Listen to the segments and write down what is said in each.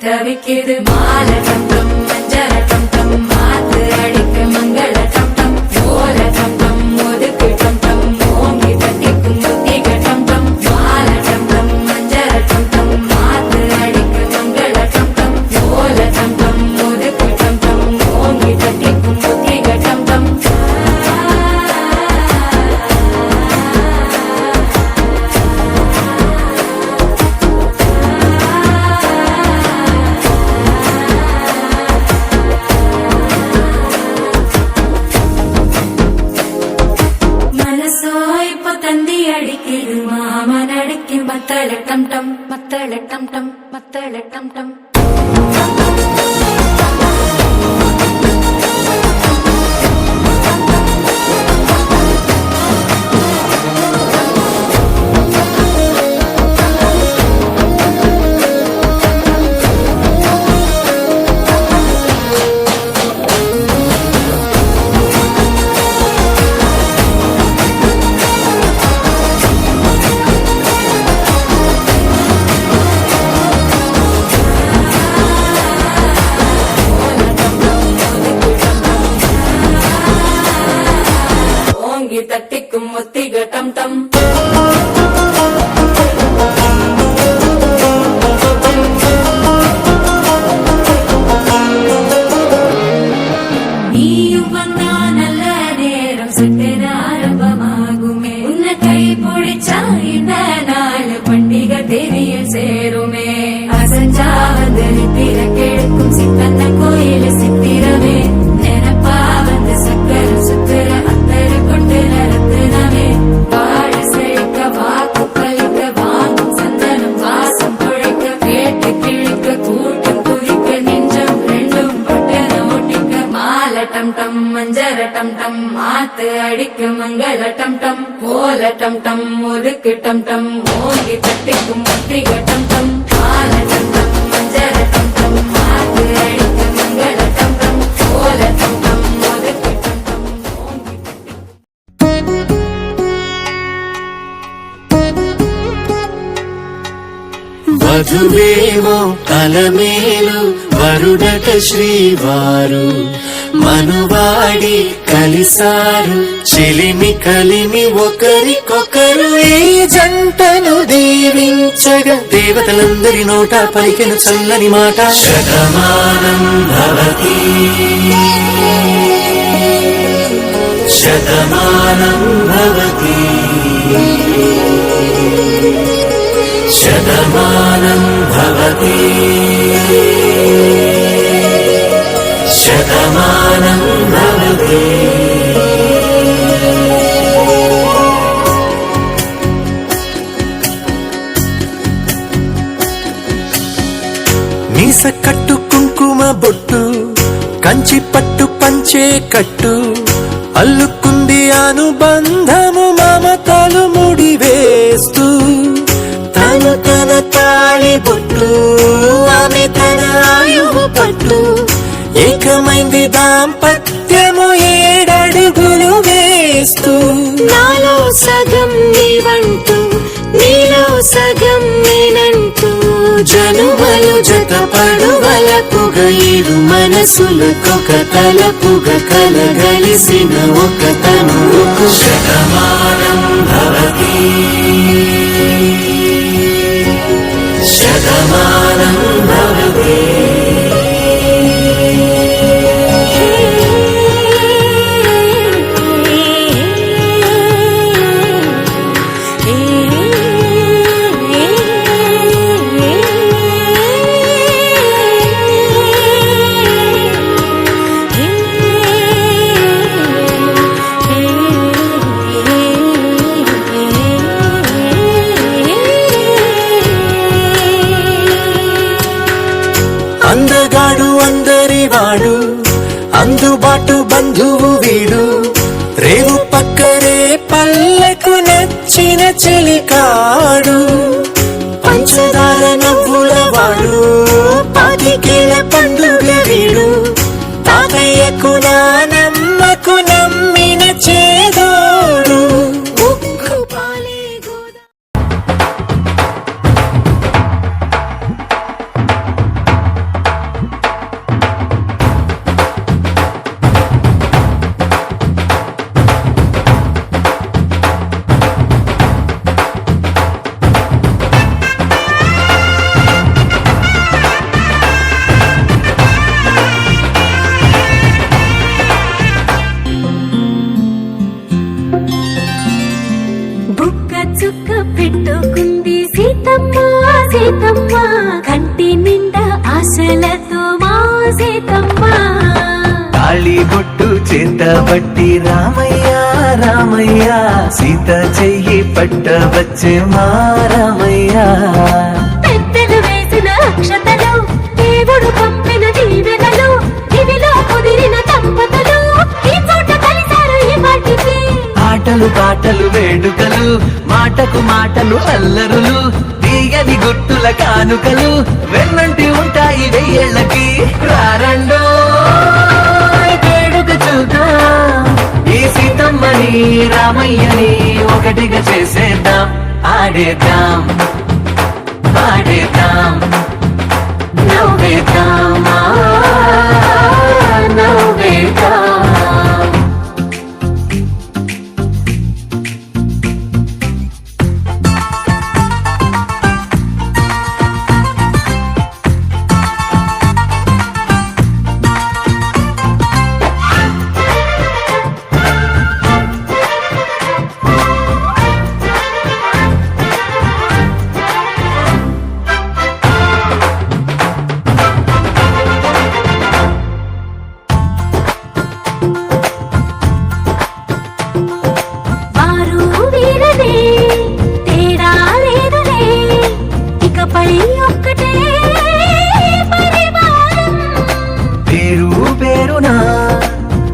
தவிக்குது மால டம் டம் மஞ்சள டம் டம் மாத்து அடிக்க மங்கள டம் டம் ஓல டம் டம் ஒதுக்கு டம் டம் ஓங்கி தட்டிக்கும் முத்திக டம் டம் மால டம் டம் மஞ்சள டம் டம் மாத்து அடிக்க மங்கள டம் டம் ஓல டம் டம் ஒதுக்கு டம் டம் ஓங்கி தட்டிக்கும் முத்திக டம் டம் அடிக்குது மாமன் அடிக்கு மத்தள டம் டம் மத்தள டம் டம் மத்தள டம் டம் தட்டிக்கும் முத்திக டம் டம் நீயும் வந்தா நல்ல நேரம் சட்டென ஆரம்பமாகுமே உன்னை கை பிடிச்சா இந்த நாள் பண்டிகை தெரிய சேருமே அசஞ்சா வந்து நித்திர கெடுக்கும் சித்தன்ன கோயில சித்திரமே நினைப்பா வந்து சக்கர சுத்திர அத்தரு கொண்டு நடத்துனவே வாழ செழிக்க வாக்கு பலிக்க வாங்கும் சந்தனம் வாசம் பொழைக்க கேட்டு கிழிக்க கூட்டம் குதிக்க நெஞ்சம் ரெண்டும் பட்டன ஒட்டிக்க மால டம் டம் மஞ்சர டம் டம் மாத்து அடிக்க மங்கள டம் டம் கோல டம் டம் ஒதுக்கு டம் டம் ஓங்கி தட்டிக்கும் முத்திக டம் டம் மால டம் டம் மஞ்சர டம் டம் மாத்து அடிக்க மங்கள டம் டம் கோல டம் டம் ஒதுக்கு டம் டம் ஓங்கி వధువేమో తలమేలు వరుడట శ్రీవారు మనువాడి కలిసారు చెలిమి కలిమి ఒకరికొకరు ఈ జంటను దీవించగా దేవతలందరి నోట పలికిన చల్లని మాట శతమానం భవతి శతమానం భవతి శతమానం భవతి శతమానం భవతి మీస కట్టు కుంకుమ బొట్టు కంచి పట్టు పంచే కట్టు అల్లుకుంది అనుబంధము మమతలు ముడివేస్తూ తన తాళి బొట్టు ఆమె తన ఆయువు పట్టు ఏకమైంది దాంపత్యము 7 అడుగులు వేస్తూ నాలో సగం నీవంటూ నీలో సగం నేనంటూ జనుమలు జతపడువలపుగ 7 మనసులకొక తలపుగ కలగలిసిన ఒక తనువుకు శతమానం భవతి శతమానం భవతి అందగాడు అందరివాడు అందుబాటు బంధువు వీడు రేవు పక్కరే పల్లెకు నచ్చిన చెలికాడు పంచదార నవ్వుల వాడు 25 పండుగ వీడు తాతయ్యకు నానమ్మకు నమ్మిన చేదోడు ఉక్కు పాలే గోదా బుక్క చుక్క పెట్టుకుంది సీతమ్మ సీతమ్మ కంటి నిండా ఆశలతో మా సీతమ్మ తాళి బొట్టు చేతబట్టి రామయ్య రామయ్య సీత చెయ్యి పట్ట వచ్చే మా రామయ్య పెద్దలు వేసిన అక్షతలు దేవుడు పంపిన దీవెనలు ఇవిలో కుదిరిన దంపతులు ఈ చోట కలిశారు ఈ వాటికి ఆటలు పాటలు వేడుకలు మాటకు మాటలు అల్లరులు తీయని గుర్తుల కానుకలు వెన్నంటి ఉంటాయి 1000 ఏళ్ళకి రారండో వేడుక చూద్దాం ఈ సీతమ్మని రామయ్యని ఒకటిగా చేసేద్దాం ఆడేద్దాం పాడేద్దాం నవ్వేద్దాం నవ్వేద్దాం వారు వీరనే తేడా లేదులే ఇకపై ఒక్కటే పరివారం పేరు పేరునా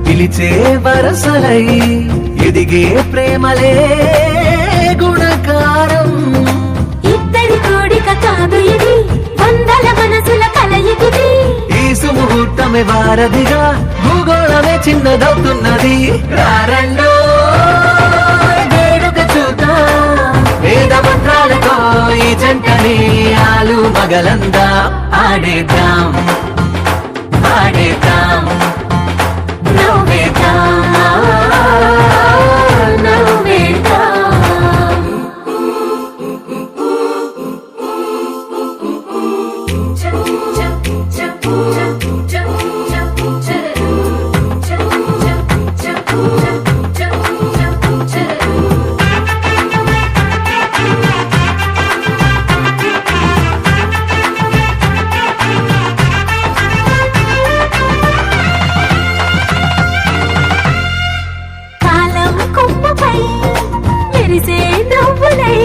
పిలిచే వరసలై ఎదిగే ప్రేమలే గుణకారం ఇద్దరి కోడిక కాదు ఇది వందల మనసుల కలయికిది ఈ సుముహూర్తమే వారధిగా భూగోళమే చిన్నదవుతున్నది రారండో వేడుక చూద్దాం వేద మంత్రాలతో ఈ జంటని ఆలు మగలందా ఆడేద్దాం ఆడేద్దాం నవ్వేద్దాం నవ్వేద్దాం కాలం కొమ్మపై మెరిసే నవ్వులై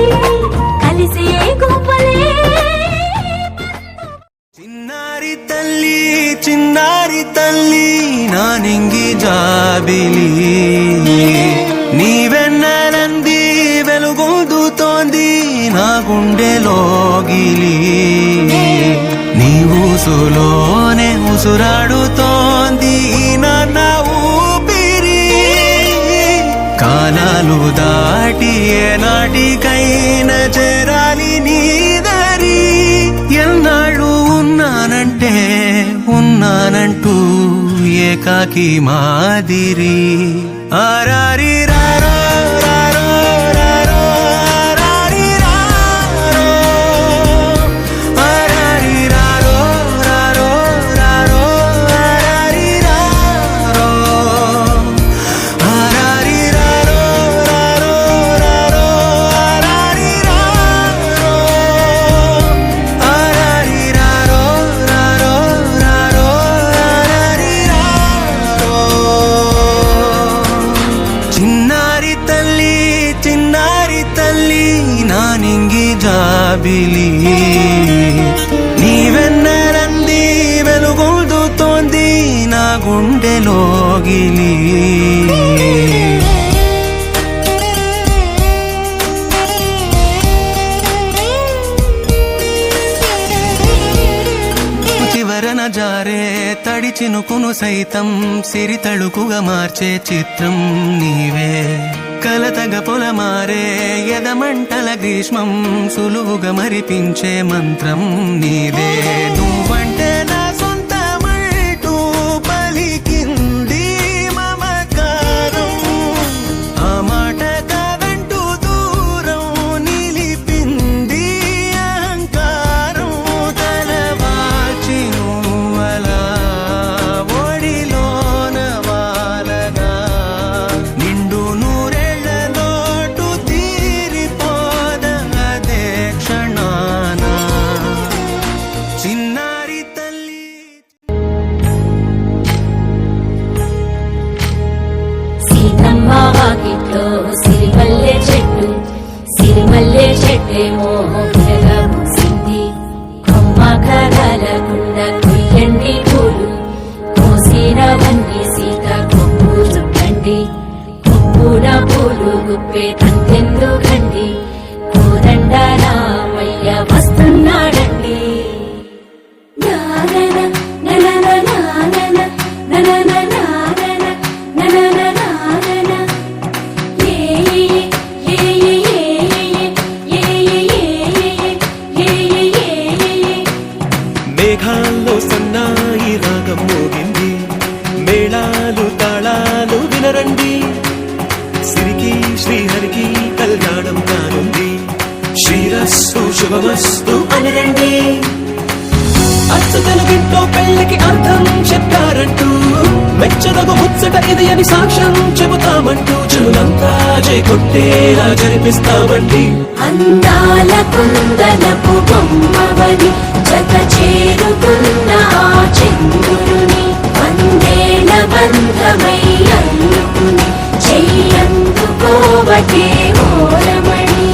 కలిసే గువ్వలే చిన్నారి తల్లి నా నింగి జాబిలి నీవెన్నెలంది వెలుగొందుతోంది నా గుండెలోగిలి నీ ఊసులోనే ఊసురాడుతోంది నాన్న ఊపిరి కాలాలు దాటి ఏనాటికైనా చేరాలి నీదరి ఎన్నాళ్ళు ఉన్నానంటూ ఏకాకి మాదిరి ఆరారి రారో రారో రారో ఆరారి రారో ఆరారి రారో రారో రారో ఆరారి రారో ఆరారి రారో రారో రారో ఆరారి రారో ఆరారి రారో రారో రారో ఆరారి రారో చిన్నారి తల్లి నానింగి జాబిలి నీవెన్నరంది వెలుగొందుతోంది నా గుండెలోగిలి చివరన జారే తడి చినుకును సైతం సిరి తళుకుగా మార్చే చిత్రం నీవే కలతగ పొలమారే ఎదమంటల గ్రీష్మం సులువుగా మరిపించే మంత్రం నీదే నువ్వంటే నా సొంతమంటూ పలికింది మమకారం ఆ మాట కాదంటూ దూరం నిలిపింది అహంకారం తలవాచి నువ్వలా ఒడిలోన వాలగా నిండు నూరేళ్ల లోటు తీరిపోదదే క్షణాన చిన్నారి తల్లి సీతమ్మ వాకిట్లో సిరిమల్లె చెట్టేమో పులగా పూసింది కొమ్మ కదలకుండా కొయ్యండి పూలు కోసినవన్నీ సీత కొప్పు చుట్టండి కొప్పున పూలు గుప్పే తంతెందుకండి కోదండ రామయ్య వస్తున్నాడండి నానన ననన నానన ననన నానన ననన నానన ఏ ఏ మేఘాల్లో సన్నాయి రాగం మోగింది మేళాలు తాళాలు వినరండి సిరికి శ్రీహరికి కళ్యాణం కానుంది శ్రీరస్తు శుభమస్తు అనరండి అచ్చు తెలుగింట్లో పెళ్లికి అర్థం చెప్పారంటూ మెచ్చదగు ముచ్చట ఇది అని సాక్ష్యం చెబుతామంటూ జనులంతా కొట్టేలా జరిపిస్తామండి అందాల కుందనపు బొమ్మవని జత చేరుకున్న ఆ చంద్రుని వందేల బంధమై అల్లుకుని చెయ్యందుకోవటే ఓరమణి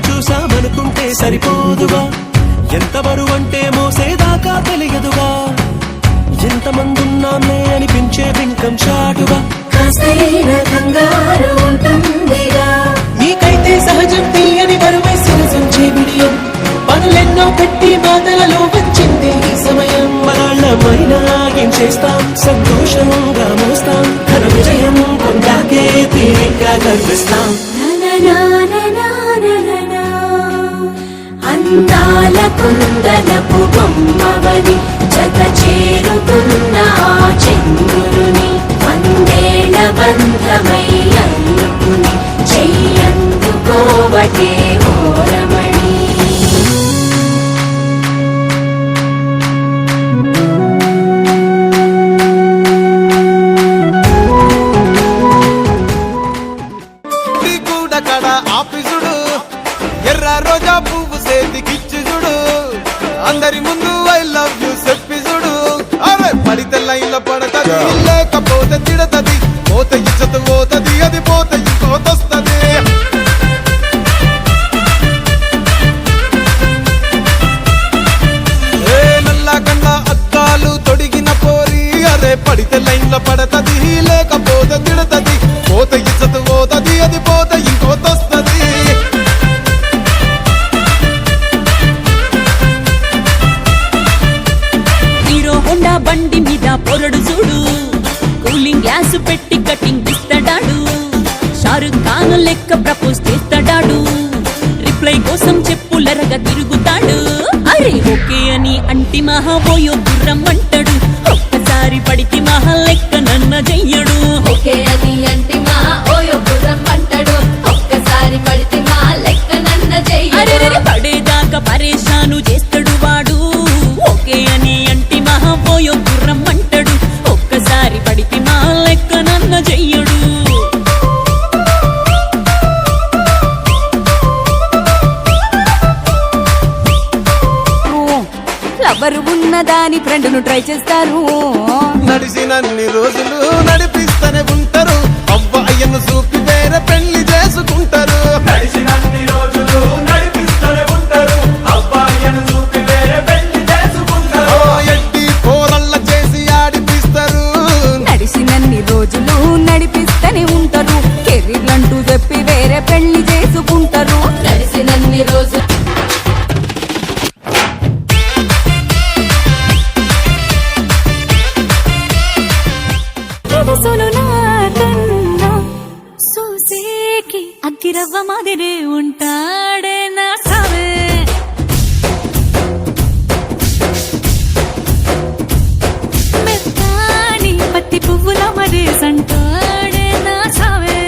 చూసామనుకుంటే సరిపోదుగా ఎంత బరువంటే మోసేదాకా తెలియదుగా ఎంతమందున్నామే అనిపించే బింకం చాటుగా కాస్తైన కంగారు ఉంటుందిగా నీకైతే సహజం తీయని బరువై సరసించే విడియం పనులెన్నో పెట్టి బాధలలో వచ్చింది ఈ సమయం మనాళ్ళమైనా ఏం చేస్తాం సంతోషంగా మోస్తాం ఘన విజయం పొందాకే తీరిగ్గా కనిపిస్తాం అందాల కుందనపు బొమ్మవని జత చేరుకున్న ఆ చంద్రుని వందేళ్ల బంధమై అల్లుకుని చెయ్యందుకోవటే ఓరమణి కూడా కడ ఆఫీసుడు రోజా పువ్వు సేతికిచ్చి చూడు అందరి ముందు ఐ లవ్ యూ చెప్పి చూడు అరే పడితే లైన్ల పడతది లేకపోతే తిడతది పోత ఇచ్చత పోతది అది పోత ఇంకోతొస్తది నల్లా కన్నా అద్దాలు తొడిగిన పోరి అరే పడితే లైన్ల పడతది లేకపోతే తిడతది పోత ఇచ్చత పోతది అది పోత ఇంకోతొస్తది హీరో హోండా బండి మీద పొరడు చూడు కూలింగ్ గ్లాస్ పెట్టి కటింగ్ ఇస్తాడాడు షారుఖ్ ఖాన్ లెక్క ప్రపోజ్ చేస్తాడాడు రిప్లై కోసం చెప్పులరగా తిరుగుతాడు అరే ఓకే అని అంటి మహా పోయో గుర్రం అంటాడు ఒక్కసారి పడితే మహా లెక్క నన్న చెయ్యడు ఒకే అది అంటి మా ఓయో గుర్రం అంటాడు ఒక్కసారి పడితే మా లెక్క నన్న అరే చెయ్యడు పడేదాకా పరేషాను చేస్తాడు వాడు ఓకే అని అంటి మహా పోయో గుర్రం అంటాడు ఒక్కసారి పడితే మా లెక్క నన్న చెయ్యడు లవరు ఉన్న దాని ఫ్రెండ్ను ట్రై చేస్తారు నడిచినన్ని రోజులు నడిపిస్తూనే ఉంటారు అవ్వ అయ్యను చూపి వేరే పెళ్లి చేసుకుంటారు నడిచినన్ని రోజులు నడిపిస్తూనే ఉంటారు అబ్బాయిను చూపి వేరే పెళ్లి చేసుకుంటారు ఎట్టి పోరళ్ళ చేసి ఆడిపిస్తారు నడిచినన్ని రోజులు నడిపిస్తూనే ఉంటారు కెరీర్లంటూ చెప్పి వేరే పెళ్లి చేసుకుంటారు నడిసినన్ని రోజు సూసేకి అగ్గిరవ్వ మాదిరే ఉంటాడే నా సావే మెత్తాని పత్తి పువ్వుల మరి సంటాడే నా సావే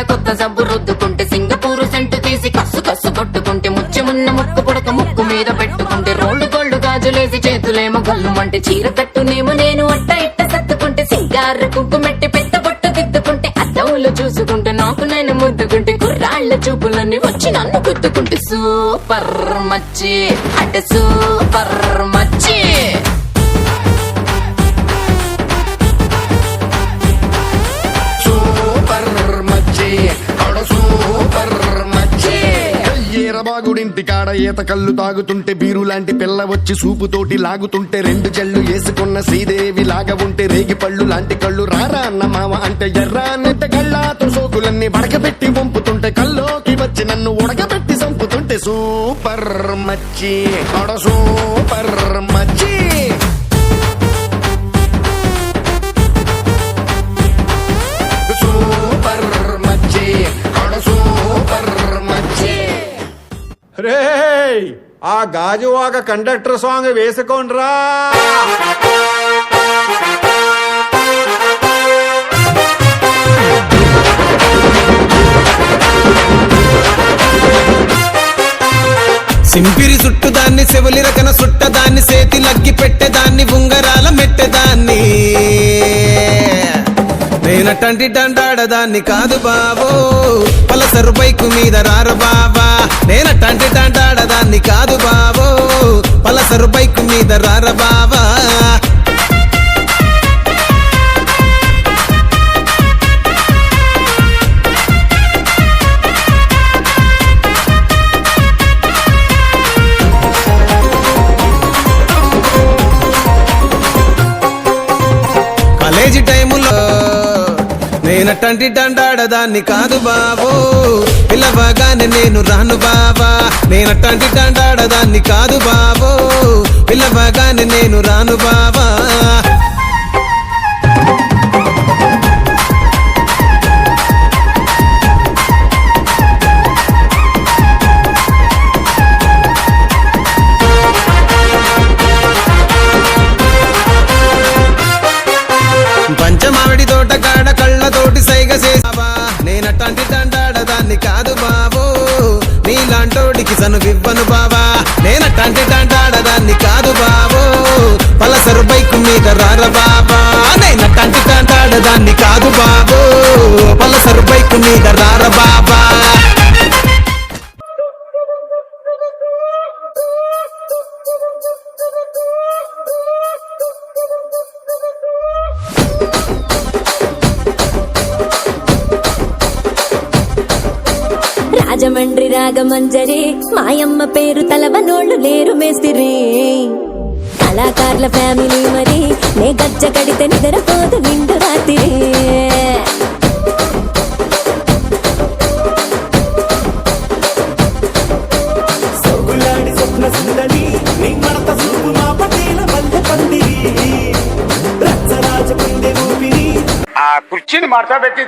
కొత్త సబ్బు రుద్దుకుంటే సింగపూరు సెంటు తీసి కస్సు కస్సు కొట్టుకుంటే ముచ్చెమున్న ముక్కు పుడక ముక్కు మీద పెట్టుకుంటే రోడ్డు గోల్డ్ గాజులేసి చేతులేమో గల్లుమంటే చీర కట్టునేమో నేను అట్ట ఇట్ట సత్తుకుంటే సింగారు కుంకుమెట్టి పెద్ద బొట్టు దిద్దుకుంటే అద్దవులు చూసుకుంటే నాకు నేను ముద్దుకుంటే కుర్రాళ్ళ చూపులన్నీ వచ్చి నన్ను గుద్దుకుంటే సూపర్ మచ్చి అంటే సూపర్ మచ్చి బాగుడింటి కాడ ఈత కళ్ళు తాగుతుంటే బీరు లాంటి పిల్ల వచ్చి సూపుతోటి లాగుతుంటే రెండు చెళ్ళు వేసుకున్న శ్రీదేవి లాగా ఉంటే రేగి పళ్ళు లాంటి కళ్ళు రారా అన్న మామ అంటే ఎర్రా నెట్ట కళ్ళాతో సోకులన్నీ వడకబెట్టి వంపుతుంటే కల్లోకి వచ్చి నన్ను ఉడకబెట్టి చంపుతుంటే సూపర్ మచ్చి ఆడ సూపర్ మచ్చి సూపర్ మచ్చి ఆడ సూపర్ మచ్చి రే ఆ గాజువాక కండక్టర్ సాంగ్ వేసుకోండ్రా సింపిరి చుట్టుదాన్ని సెవలి రకన సుట్టదాన్ని సేతి లగ్గి పెట్టేదాన్ని ఉంగరాల మెట్టేదాన్ని నేనటంటి డండాడదాన్ని కాదు బాబో పలసరు బైకు మీద రారు బాబా నేనటంటి డండాడదాన్ని కాదు బాబో పలసరు బైకు మీద రార బాబా నేనట్టంటి డండాడదాన్ని కాదు బాబు పిల్లవగానే నేను రాను బాబా నేనట్టంటి డండాడదాన్ని కాదు బాబు పిల్లవగానే నేను రాను బాబా పంచమావిడి తోట కాడ కళ్ళతోటి సైగ చేసావా నేనట్టంటి తంటాడదాన్ని కాదు బాబు నీలాంటోడికి సనువివ్వను బావా నేనట్టంటి తంటాడదాన్ని కాదు బాబు పలసరు బైకు మీద రార బాబా నేనట్టంటి తంటాడదాన్ని కాదు బాబు పలసరు బైకు మీద రార బాబా రాజమండ్రి రాగమంజరి మాయమ్మ పేరు తలవనోళ్ళు లేరు మేస్తిరి కళాకారుల ఫ్యామిలీ మరి నే గజ్జ కడితే నిద్రపోదు నిండు రాత్రి సొగులాడి స్వప్న సుందరి నీ మడత సూపు మా పటేల మల్లె పందిరి రచ్చరాజ కుందె ఊపిరి ఆ కుర్చీని మార్చబెట్టి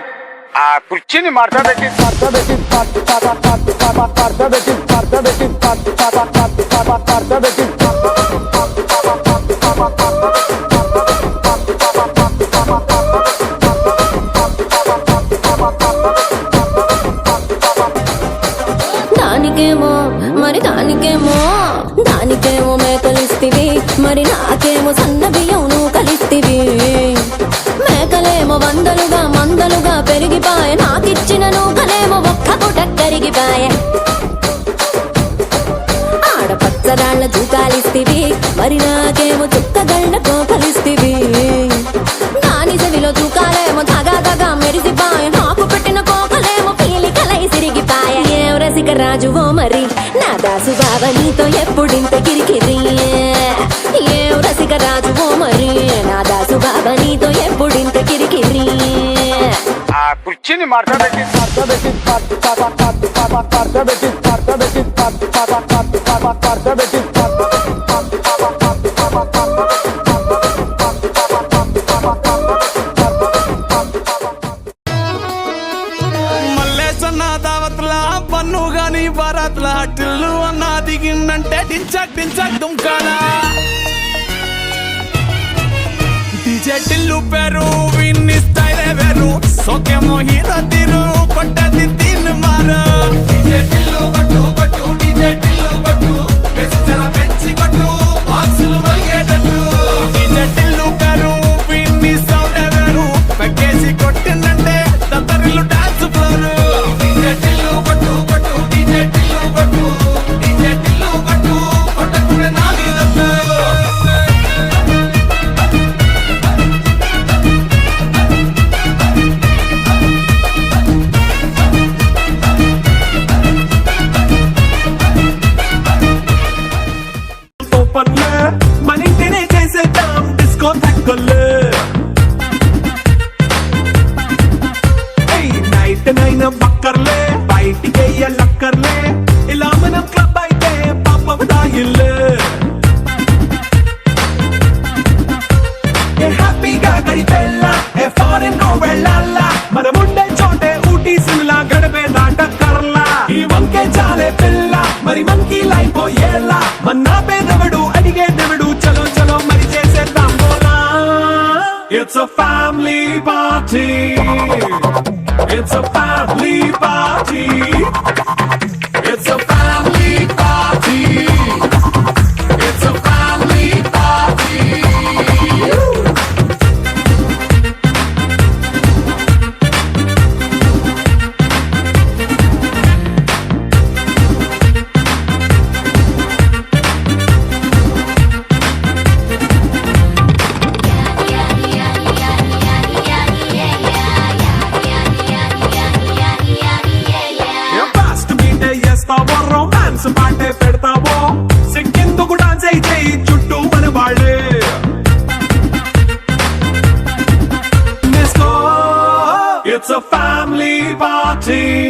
దానికేమో మరి దానికేమో మేకలిస్తివి మరి నాకేమో సన్న బియ్యం నువ్వు కలిస్తివి మేకలేమో మందలుగా పెరిగిపాయ నాకిచ్చిన నూకలేమో ఒక్క పూట కరిగిపాయ ఆడపచ్చరాళ్ల జూకాలిస్తివి మరి నాకేమో చుక్కగళ్ళ కోకలిస్తివి దాని చెవిలో జూకాలేమో తగా మెరిసిపాయ నాకు పెట్టిన కోకలేమో పీలికలై సిరిగిపాయ ఏం రసిక రాజువో మరి నా దాసు బాబా నీతో ఎప్పుడింత కిరికిరి ఏం రసిక రాజువో మరి నా దాసు బాబా నీతో ఎప్పుడింత కిరికిరి ఆ కుర్చీని మార్చబెట్టి మల్లేసన్న దావత్లా పన్ను గాని భారత్లా టిల్లు అన్న దిగిందంటే టించక్ దుంకాలా డీజే టిల్లు పేరు విన్ని స్టైలే వేరు సోకేమో హీరో తీరు కొట్టది తీన్ మారు డీజే టిల్లు కొట్టు డీజే టిల్లు కొట్టు వెచ్చన పెంచి కొట్టు బాక్సులు మరిగేటట్టు డీజే టిల్లు పేరు విన్ని సౌండ్ వేరు పక్కేసి కొట్టిందంటే తత్తరిల్లు డాన్స్ ఫ్లోర్ డీజే టిల్లు కొట్టు డీజే టిల్లు కొట్టు డీజే టిల్లు కొట్టు కొట్టకుడే నా మీద ఓపెన్లే మన ఇంటినే చేసేద్దాం డిస్కో తగ్గలే నైట్ నైన్ బక్కర్లే బయటికి లక్కర్లే ఇలా మనం క్లబ్ అయితే పాపం దాయిల్లే హ్యాపీగా గడిపెళ్ళ ఏ ఫారెన్ నో వెళ్ళాల మనం ఉండే చోటే ఊటీ సిమ్లా గడిపే దాటక్కర్లా ఈ వంకే చాలే పిల్ల మరి మనకి లైఫ్ ఏళ్ళ మన్నా పేదవడు అడిగే దేవుడు చలో చలో మరి చేసేద్దాం బోలా it's a family party it's a family party it's a family party it's a family party romance పాటే పెడతావో సిక్కిందుకు డాన్స్ అయితే చుట్టూ మన వాళ్ళే it's a family party.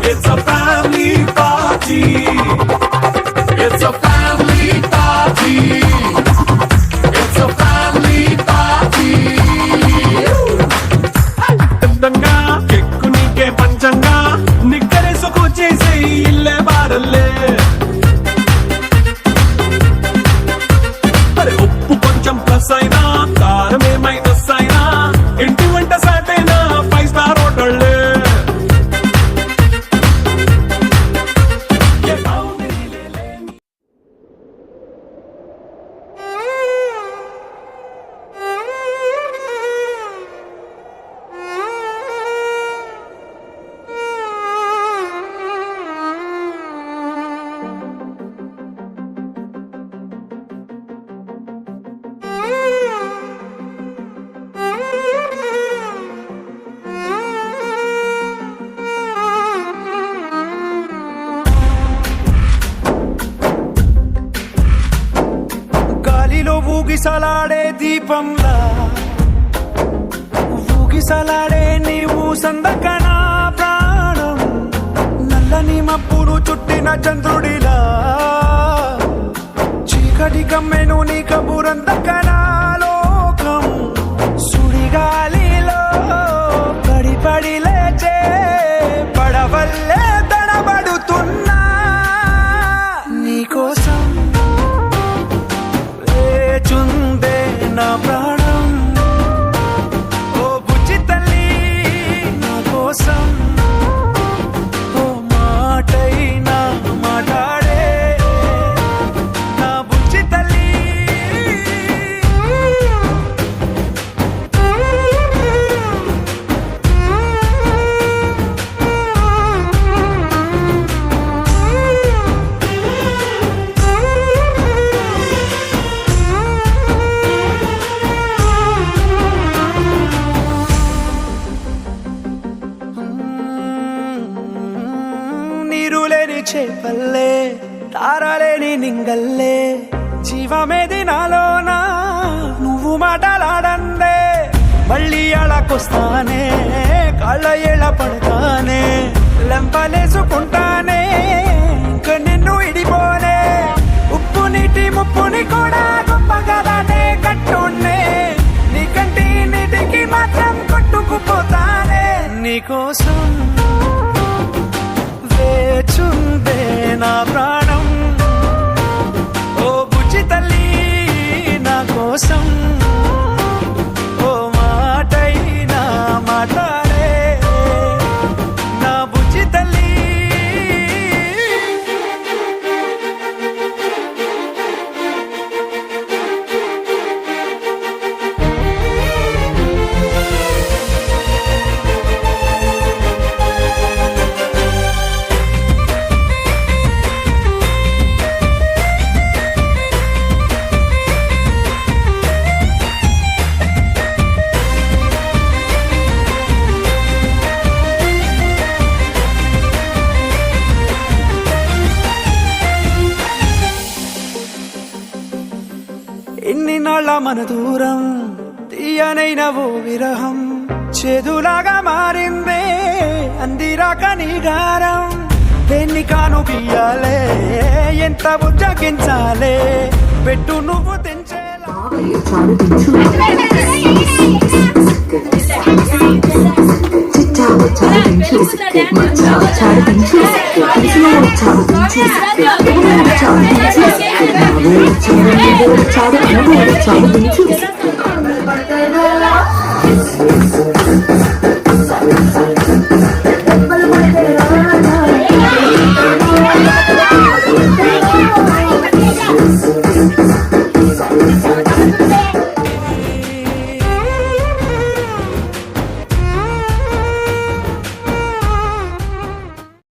It's a family party. It's a family party. It's a family party. అందంగా కెక్కు నీకే పంచంగా నిక్కరేసుకొచ్చేసే ఇల్లే బారల్లే. అరే ఉప్పు కొంచెం ప్లస్ అయినా కారమే మైనస్ అయినా ఇంటి వంట సాటైనా 5 స్టార్ హోటళ్ళే. గాలిలో ఊగిసలాడే దీపంలా ఊగిసలాడే నీవు సందకనా ప్రాణం నల్లని మబ్బును చుట్టిన చంద్రుడిలా చీకటి కమ్మెను నీ కబురందకనా లోకం సుడిగాలిలో పడి పడి లేచే పడవల్లే తడబడుతున్నా నీకోసం చుందే నా ప్రాణం ఓ బుజ్జి తల్లి నా కోసం ఓ మాటైనా మాట్లాడే నా బుజ్జి తల్లి. నీరులేని చేపల్లే తారలేని నింగల్లే జీవమేది నాలోనా నువ్వు మాటలాడందే మళ్ళీ అళకొస్తానే కాళ్ళ ఏళ్ళ పడతానే లెంపలేసుకుంటానే ఇంక నిన్ను ఇడిపోనే ఉప్పు నీటి ముప్పుని కూడా గొప్పగా దాటే కట్టునే నీ కంటి నీటికి మాత్రం కొట్టుకుపోతానే నీకోసం వేచుందే నా ప్రాణం ఓ బుజ్జి తల్లి నా కోసం ఓ మాటైనా మాట్లాడే నా బుజ్జి తల్లి. ఎన్ని నాళ్ళ మన దూరం తీయనైన ఓ విరహం చేదులాగా మారిందే అందిరాక నీ గారం దేన్ని కాను బియ్యాలే ఎంత బుజ్జగించాలే పెట్టు నువ్వు తెంచేలా చాలు